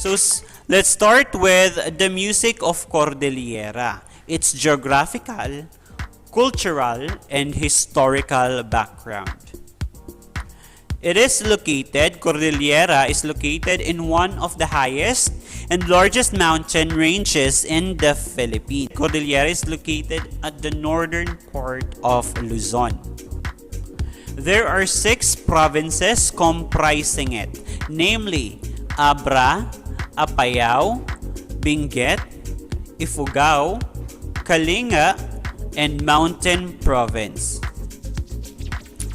Let's start with the music of Cordillera. Its geographical, cultural, and historical background. Cordillera is located in one of the highest and largest mountain ranges in the Philippines. Cordillera is located at the northern part of Luzon. There are 6 provinces comprising it, namely Abra, Apayao, Benguet, Ifugao, Kalinga, and Mountain Province.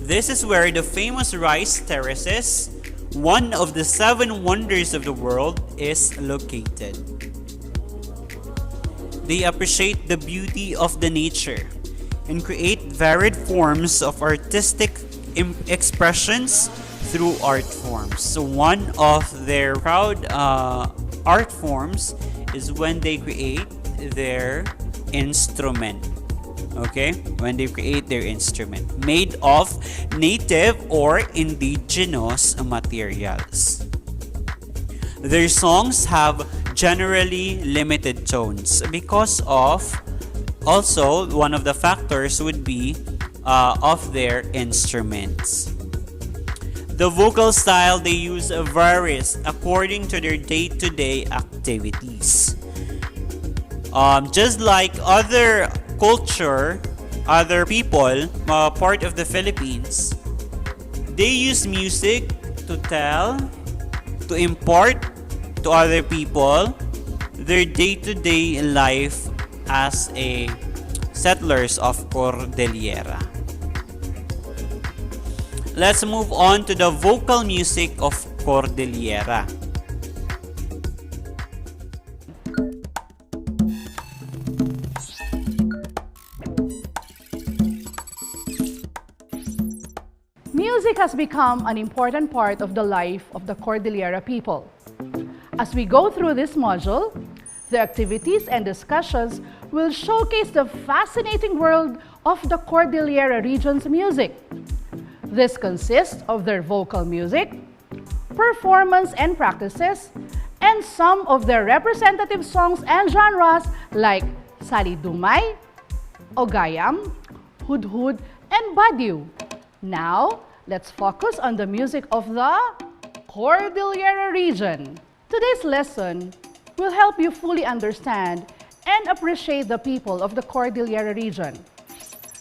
This is where the famous rice terraces, one of the 7 wonders of the world, is located. They appreciate the beauty of the nature and create varied forms of artistic expressions through art forms. So one of their proud art forms is when they create their instrument. Okay, when they create their instrument made of native or indigenous materials. Their songs have generally limited tones because of, also one of the factors would be of their instruments. The vocal style they use varies according to their day-to-day activities. Just like other culture, other people, part of the Philippines, they use music to tell, to impart to other people their day-to-day life as a settlers of Cordillera. Let's move on to the vocal music of Cordillera. Music has become an important part of the life of the Cordillera people. As we go through this module, the activities and discussions will showcase the fascinating world of the Cordillera region's music. This consists of their vocal music, performance and practices, and some of their representative songs and genres like Salidumay, Ogayam, Hudhud, and Badiu. Now, let's focus on the music of the Cordillera region. Today's lesson will help you fully understand and appreciate the people of the Cordillera region,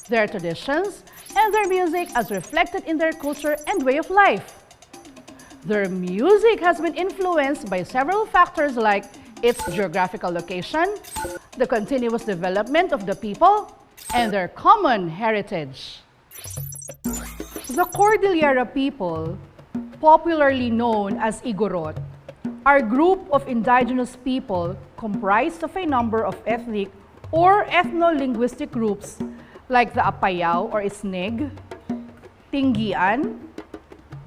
their traditions, and their music as reflected in their culture and way of life. Their music has been influenced by several factors like its geographical location, the continuous development of the people, and their common heritage. The Cordillera people, popularly known as Igorot, are a group of indigenous people comprised of a number of ethnic or ethno-linguistic groups like the Apayao or Isnig, Tinggian,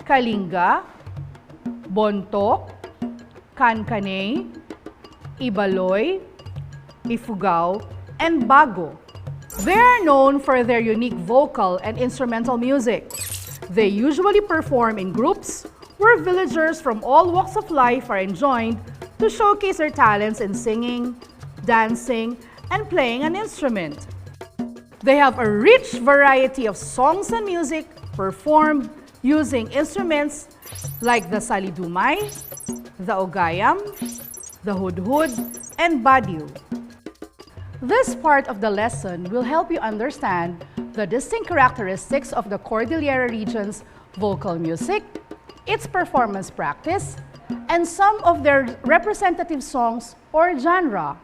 Kalinga, Bontok, Kankanay, Ibaloy, Ifugao, and Bago. They are known for their unique vocal and instrumental music. They usually perform in groups where villagers from all walks of life are enjoined to showcase their talents in singing, dancing, and playing an instrument. They have a rich variety of songs and music performed using instruments like the Salidumay, the Ogayam, the Hudhud, and Badiu. This part of the lesson will help you understand the distinct characteristics of the Cordillera region's vocal music, its performance practice, and some of their representative songs or genre.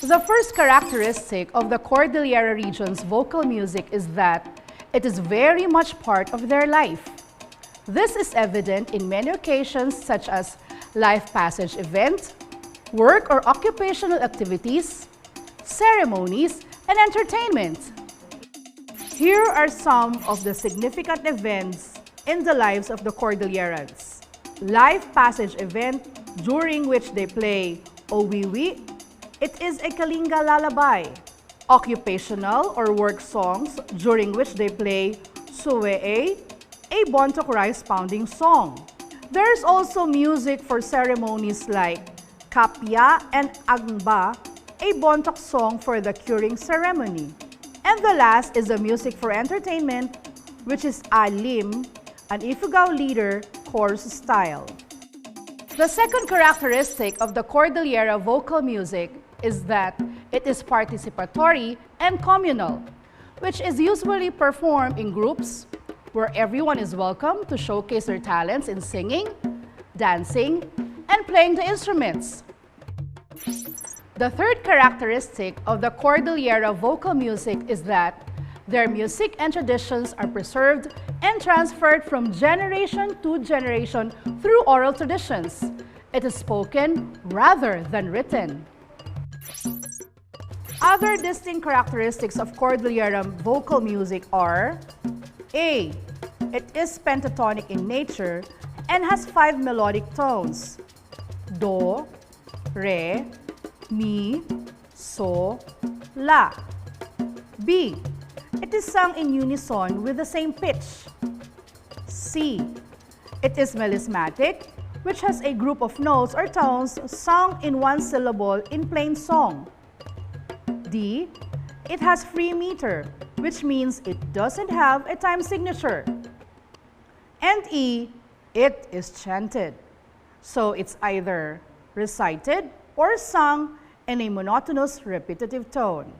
The first characteristic of the Cordillera region's vocal music is that it is very much part of their life. This is evident in many occasions such as life passage events, work or occupational activities, ceremonies, and entertainment. Here are some of the significant events in the lives of the Cordillerans. Life passage event during which they play Owiwi. It is a Kalinga lullaby. Occupational or work songs during which they play Suwee, a Bontok rice pounding song. There's also music for ceremonies like Kapya and Agba, a Bontok song for the curing ceremony. And the last is the music for entertainment, which is Alim, an Ifugao leader chorus style. The second characteristic of the Cordillera vocal music is that it is participatory and communal, which is usually performed in groups where everyone is welcome to showcase their talents in singing, dancing, and playing the instruments. The third characteristic of the Cordillera vocal music is that their music and traditions are preserved and transferred from generation to generation through oral traditions. It is spoken rather than written. Other distinct characteristics of Cordillera vocal music are: A. It is pentatonic in nature and has 5 melodic tones: Do, Re, Mi, So, La. B. It is sung in unison with the same pitch. C. It is melismatic, which has a group of notes or tones sung in one syllable in plain song. D. It has free meter, which means it doesn't have a time signature. And E. It is chanted. So it's either recited or sung in a monotonous repetitive tone.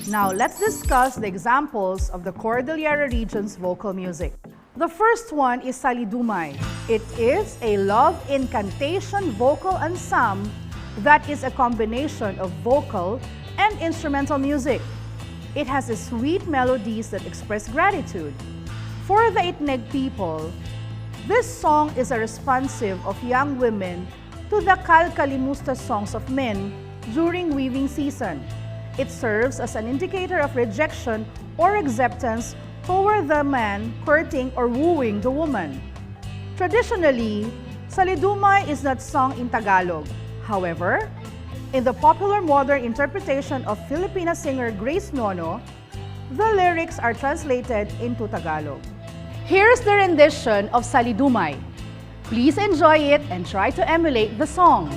Now let's discuss the examples of the Cordillera region's vocal music. The first one is Salidumay. It is a love incantation vocal ensemble that is a combination of vocal and instrumental music. It has a sweet melodies that express gratitude. For the Itneg people, this song is a responsive of young women to the Kalkalimusta songs of men during weaving season. It serves as an indicator of rejection or acceptance toward the man courting or wooing the woman. Traditionally, Salidumay is not sung in Tagalog. However, in the popular modern interpretation of Filipina singer Grace Nono, the lyrics are translated into Tagalog. Here's the rendition of Salidumay. Please enjoy it and try to emulate the song.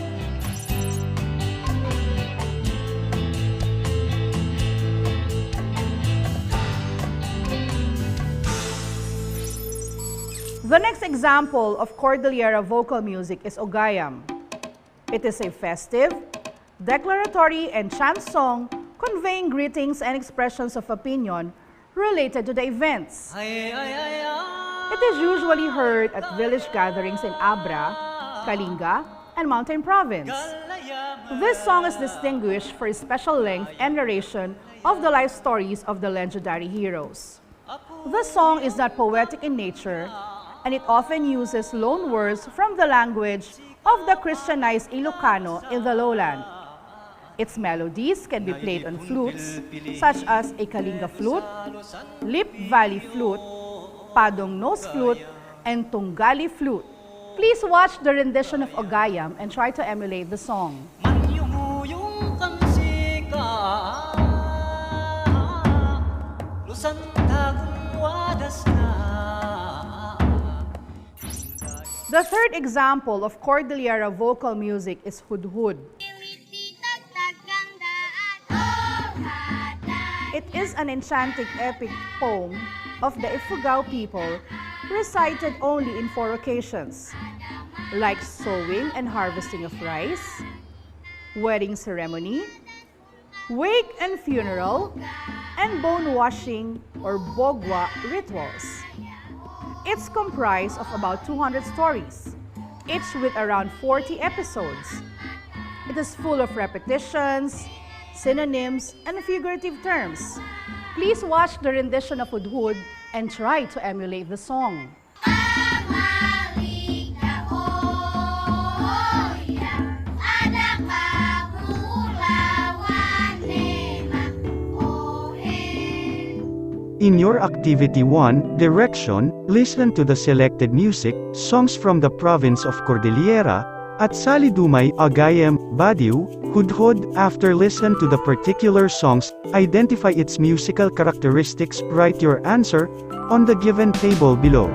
The next example of Cordillera vocal music is Ogayam. It is a festive, declaratory, and chant song conveying greetings and expressions of opinion related to the events. It is usually heard at village gatherings in Abra, Kalinga, and Mountain Province. This song is distinguished for its special length and narration of the life stories of the legendary heroes. The song is not poetic in nature, and it often uses loan words from the language of the Christianized Ilocano in the lowland. Its melodies can be played on flutes, such as a Kalinga flute, Lip Valley flute, Padong nose flute, and Tunggali flute. Please watch the rendition of Ogayam and try to emulate the song. The third example of Cordillera vocal music is Hudhud. It is an enchanting epic poem of the Ifugao people recited only in 4 occasions, like sowing and harvesting of rice, wedding ceremony, wake and funeral, and bone washing or bogwa rituals. It's comprised of about 200 stories, each with around 40 episodes. It is full of repetitions, synonyms, and figurative terms. Please watch the rendition of Hudhud and try to emulate the song. In your Activity 1, Direction, listen to the selected music, songs from the province of Cordillera, at Salidumay, Agayam, Badiu, Hudhud. After listen to the particular songs, identify its musical characteristics, write your answer on the given table below.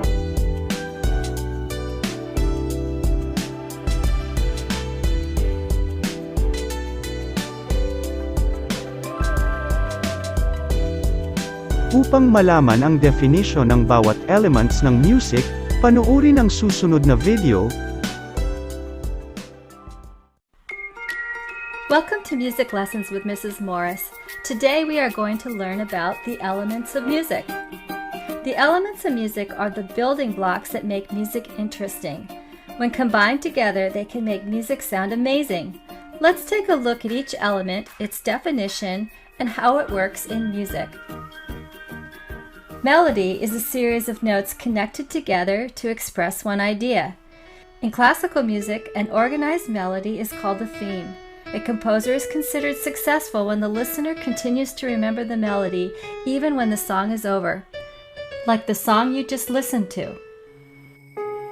Upang malaman ang definition ng bawat elements ng music, panoorin ang susunod na video. Welcome to Music Lessons with Mrs. Morris. Today we are going to learn about the elements of music. The elements of music are the building blocks that make music interesting. When combined together, they can make music sound amazing. Let's take a look at each element, its definition, and how it works in music. Melody is a series of notes connected together to express one idea. In classical music, an organized melody is called a theme. A composer is considered successful when the listener continues to remember the melody even when the song is over, like the song you just listened to.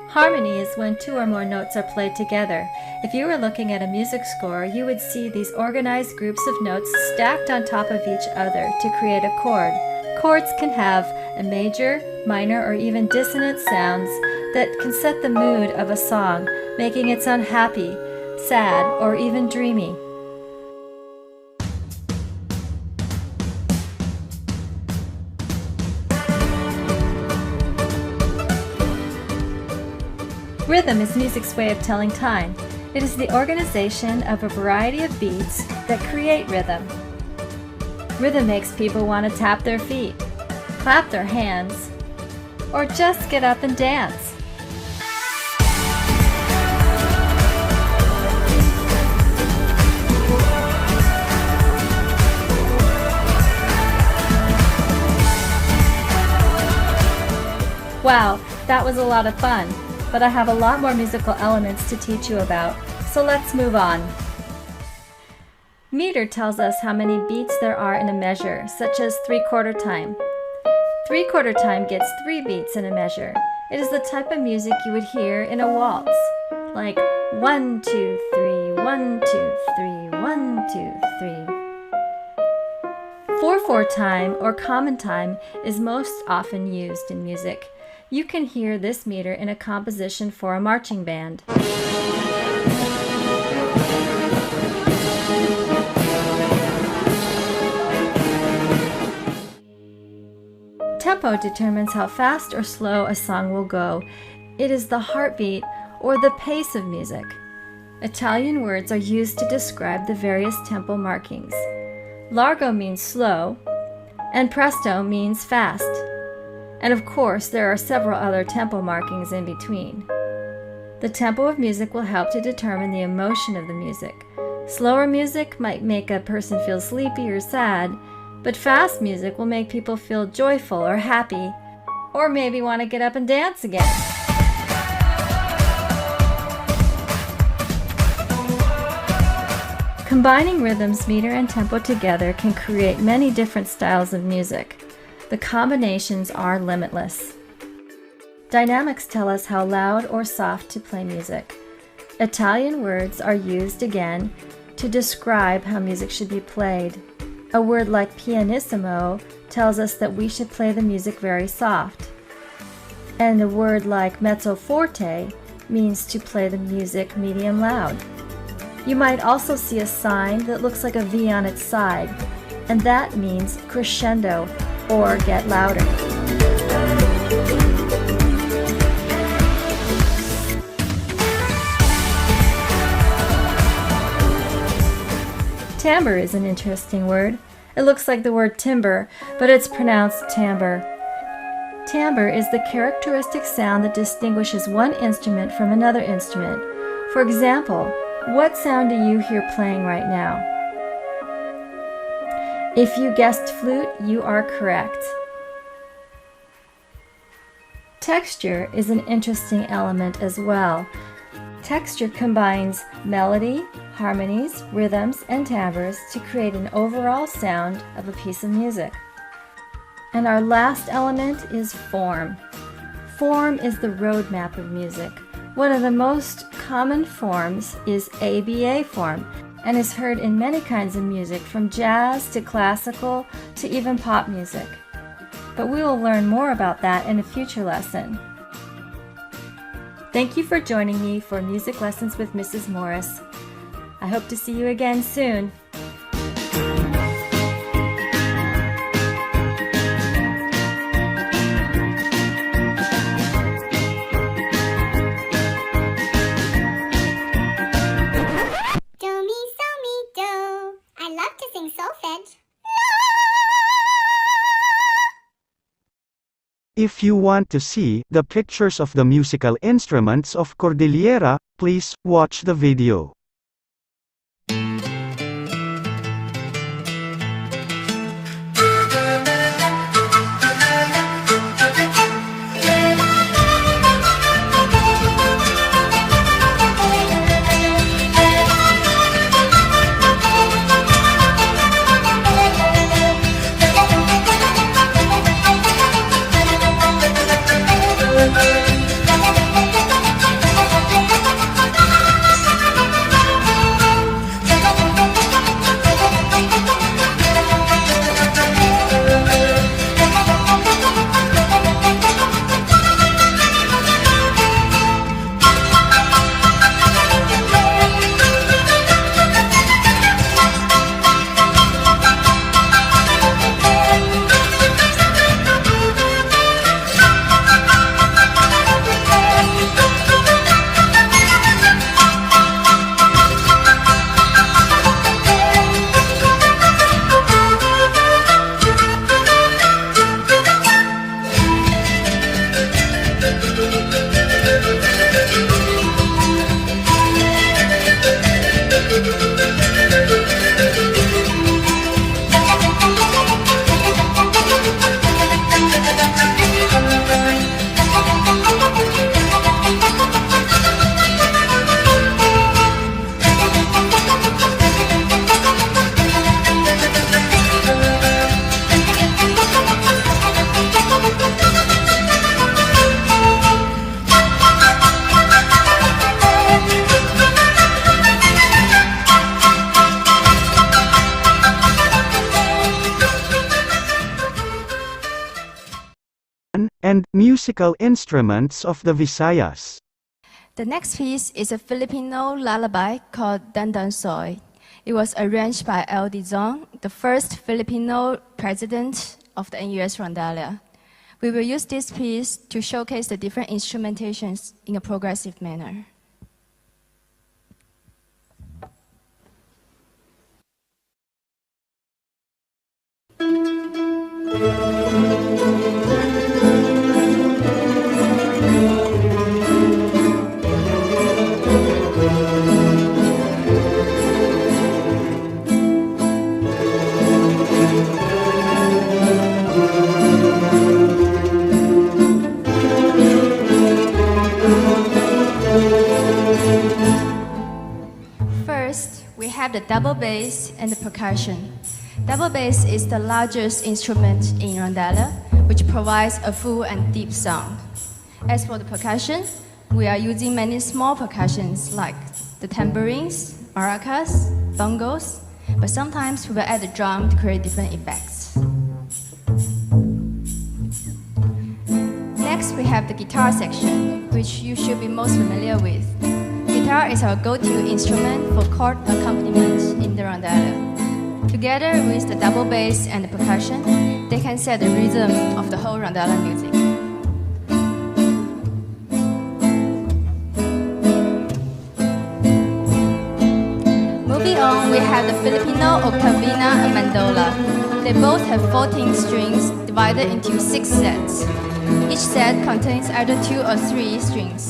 Harmony is when two or more notes are played together. If you were looking at a music score, you would see these organized groups of notes stacked on top of each other to create a chord. Chords can have a major, minor, or even dissonant sounds that can set the mood of a song, making it sound happy, sad, or even dreamy. Rhythm is music's way of telling time. It is the organization of a variety of beats that create rhythm. Rhythm makes people want to tap their feet, clap their hands, or just get up and dance. Wow, that was a lot of fun, but I have a lot more musical elements to teach you about, so let's move on. Meter tells us how many beats there are in a measure, such as 3/4 time. 3/4 time gets 3 beats in a measure. It is the type of music you would hear in a waltz, like 1, 2, 3, 1, 2, 3, 1, 2, 3. 4/4 time or common time is most often used in music. You can hear this meter in a composition for a marching band. Tempo determines how fast or slow a song will go. It is the heartbeat or the pace of music. Italian words are used to describe the various tempo markings. Largo means slow, and presto means fast. And of course, there are several other tempo markings in between. The tempo of music will help to determine the emotion of the music. Slower music might make a person feel sleepy or sad, but fast music will make people feel joyful or happy, or maybe want to get up and dance again. Combining rhythms, meter, and tempo together can create many different styles of music. The combinations are limitless. Dynamics tell us how loud or soft to play music. Italian words are used again to describe how music should be played. A word like pianissimo tells us that we should play the music very soft. And a word like mezzo forte means to play the music medium loud. You might also see a sign that looks like a V on its side, and that means crescendo, or get louder. Timbre is an interesting word. It looks like the word timber, but it's pronounced timbre. Timbre is the characteristic sound that distinguishes one instrument from another instrument. For example, what sound do you hear playing right now? If you guessed flute, you are correct. Texture is an interesting element as well. Texture combines melody, harmonies, rhythms, and timbres to create an overall sound of a piece of music. And our last element is form. Form is the roadmap of music. One of the most common forms is ABA form, and is heard in many kinds of music, from jazz to classical to even pop music. But we will learn more about that in a future lesson. Thank you for joining me for Music Lessons with Mrs. Morris. I hope to see you again soon. If you want to see the pictures of the musical instruments of Cordillera, please watch the video. And musical instruments of the Visayas. The next piece is a Filipino lullaby called Dandan Soy. It was arranged by L. Dizon, the first Filipino president of the NUS Rondalla. We will use this piece to showcase the different instrumentations in a progressive manner. First, we have the double bass and the percussion. Double bass is the largest instrument in rondalla, which provides a full and deep sound. As for the percussion, we are using many small percussions like the tambourines, maracas, bongos, but sometimes we will add the drum to create different effects. Next, we have the guitar section, which you should be most familiar with. Guitar is our go-to instrument for chord accompaniment in the rondalla. Together with the double bass and the percussion, they can set the rhythm of the whole rondalla music. Moving on, we have the Filipino octavina and mandola. They both have 14 strings divided into 6 sets. Each set contains either 2 or 3 strings.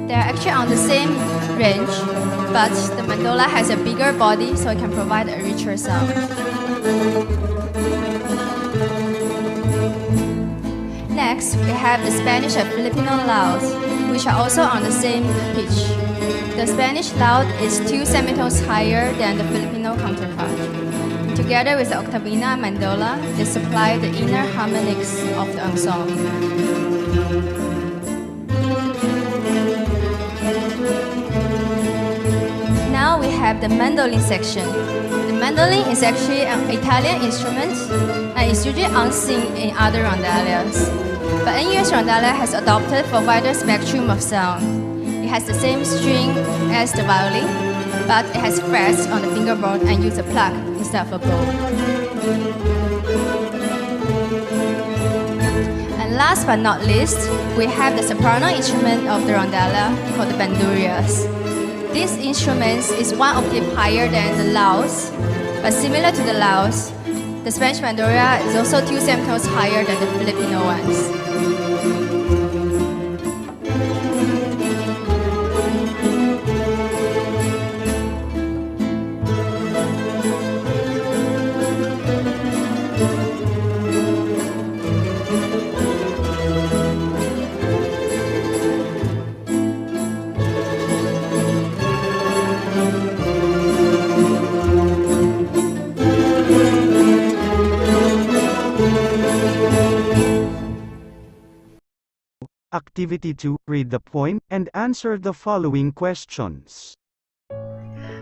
They are actually on the same range, but the mandola has a bigger body so it can provide a richer sound. Next, we have the Spanish and Filipino louds, which are also on the same pitch. The Spanish loud is 2 semitones higher than the Filipino counterpart. Together with the octavina and mandola, they supply the inner harmonics of the ensemble. Now we have the mandolin section. The mandolin is actually an Italian instrument and is usually unseen in other rondallas. But NUS Rondalla has adopted for wider spectrum of sound. It has the same string as the violin, but it has frets on the fingerboard and uses a plug instead of a bow. And last but not least, we have the soprano instrument of the rondalla called the bandurias. This instrument is one octave higher than the louds, but similar to the louds, The Spanish Mindoro is also 2 semitones higher than the Filipino ones. Activity 2. Read the poem and answer the following questions.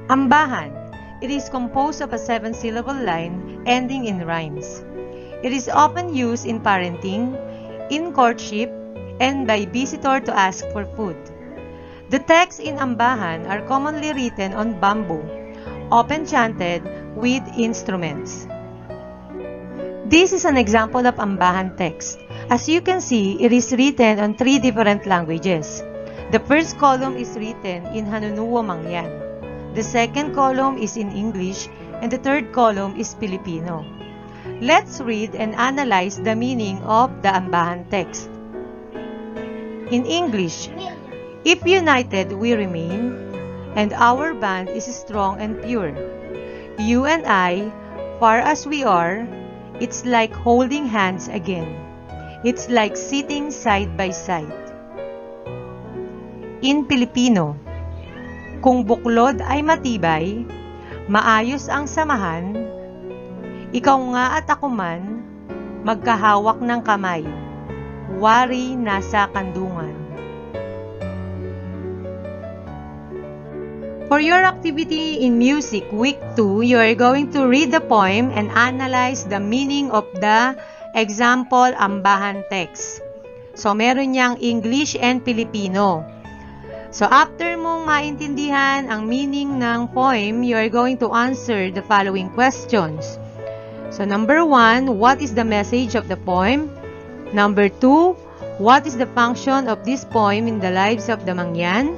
Ambahan. It is composed of a 7-syllable line ending in rhymes. It is often used in parenting, in courtship, and by visitor to ask for food. The texts in Ambahan are commonly written on bamboo, often chanted with instruments. This is an example of Ambahan text. As you can see, it is written on 3 different languages. The first column is written in Hanunuwa Mangyan. The second column is in English, and the third column is Filipino. Let's read and analyze the meaning of the Ambahan text. In English, if united we remain, and our band is strong and pure. You and I, far as we are, it's like holding hands again. It's like sitting side by side. In Filipino, kung buklod ay matibay, maayos ang samahan, ikaw nga at ako man, magkahawak ng kamay, wari nasa kandungan. For your activity in music, week 2, you are going to read the poem and analyze the meaning of the example Ambahan text. So, meron niyang English and Filipino. So, after mong maintindihan ang meaning ng poem, you are going to answer the following questions. So, number 1, what is the message of the poem? Number 2, what is the function of this poem in the lives of the Mangyan?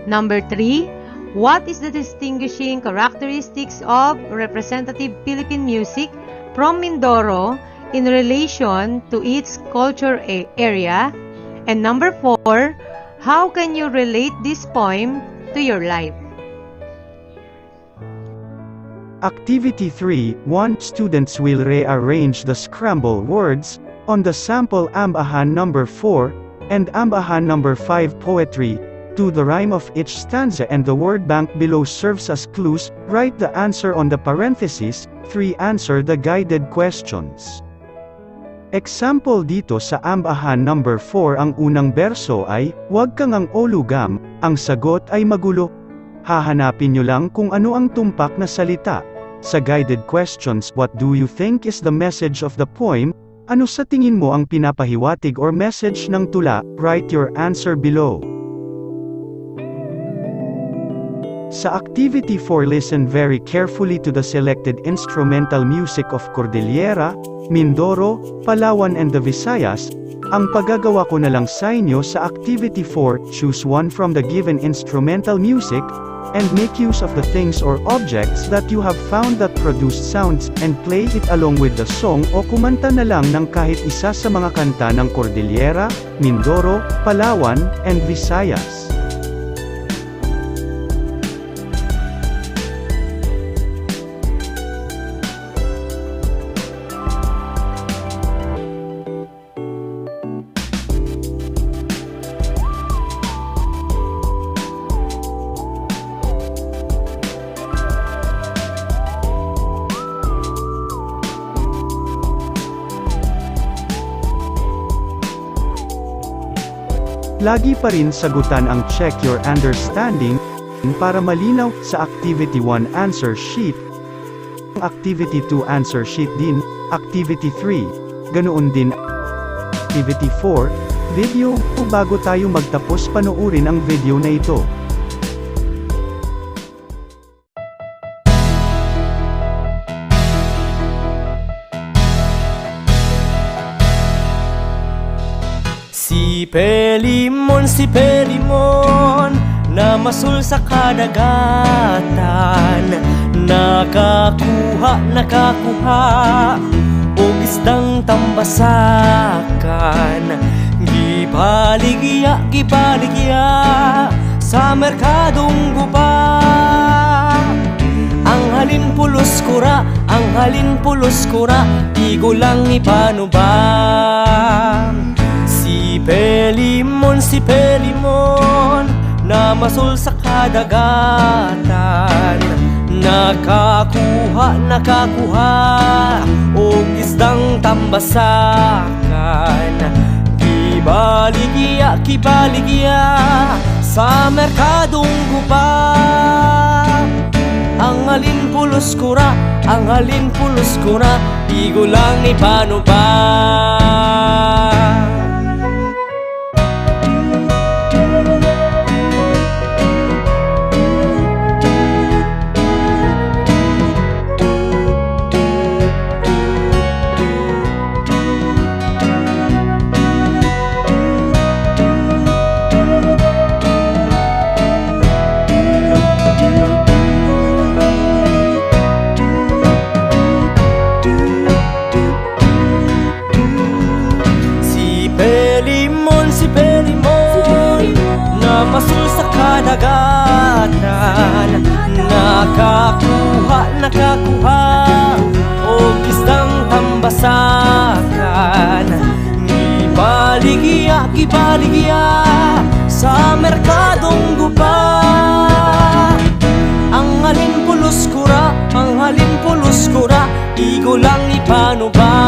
Number 3, what is the distinguishing characteristics of representative Philippine music from Mindoro in relation to its culture area? And number 4, how can you relate this poem to your life? Activity 3. 1. Students will rearrange the scrambled words on the sample Ambahan number 4 and Ambahan number 5 poetry to the rhyme of each stanza, and the word bank below serves as clues. Write the answer on the parentheses. 3. Answer the guided questions. Example dito sa Ambahan number 4, ang unang berso ay, "Huwag kang ang olugam," ang sagot ay magulo. Hahanapin nyo lang kung ano ang tumpak na salita. Sa guided questions, what do you think is the message of the poem? Ano sa tingin mo ang pinapahiwatig or message ng tula? Write your answer below. Sa Activity 4, listen very carefully to the selected instrumental music of Cordillera, Mindoro, Palawan and the Visayas. Ang paggagawa ko na lang sa inyo sa Activity 4, choose one from the given instrumental music, and make use of the things or objects that you have found that produce sounds, and play it along with the song o kumanta na lang ng kahit isa sa mga kanta ng Cordillera, Mindoro, Palawan, and Visayas. Lagi pa rin sagutan ang check your understanding para malinaw sa Activity 1 answer sheet, Activity 2 answer sheet din, Activity 3, ganoon din Activity 4, video. Bago tayo magtapos, panoorin ang video na ito. Si Pelimon, na masul sa kadagatan, Nakakuha og isdang tambasakan. Gibaligya sa merkadong guba. Ang halin pulos kura, igo lang ipanubang. Si Pelimon na masul sa kadagatan. Nakakuha og isdang tambasakan. Kibaligya sa merkadong guba. Ang halin pulos kura, igo lang ipanubang. Si Pelimon na masul sa kadagatan. Nakakuha og isdang tambasakan. Gibaligya sa merkadong guba. Ang halin pulos kura, igo lang ipanubang.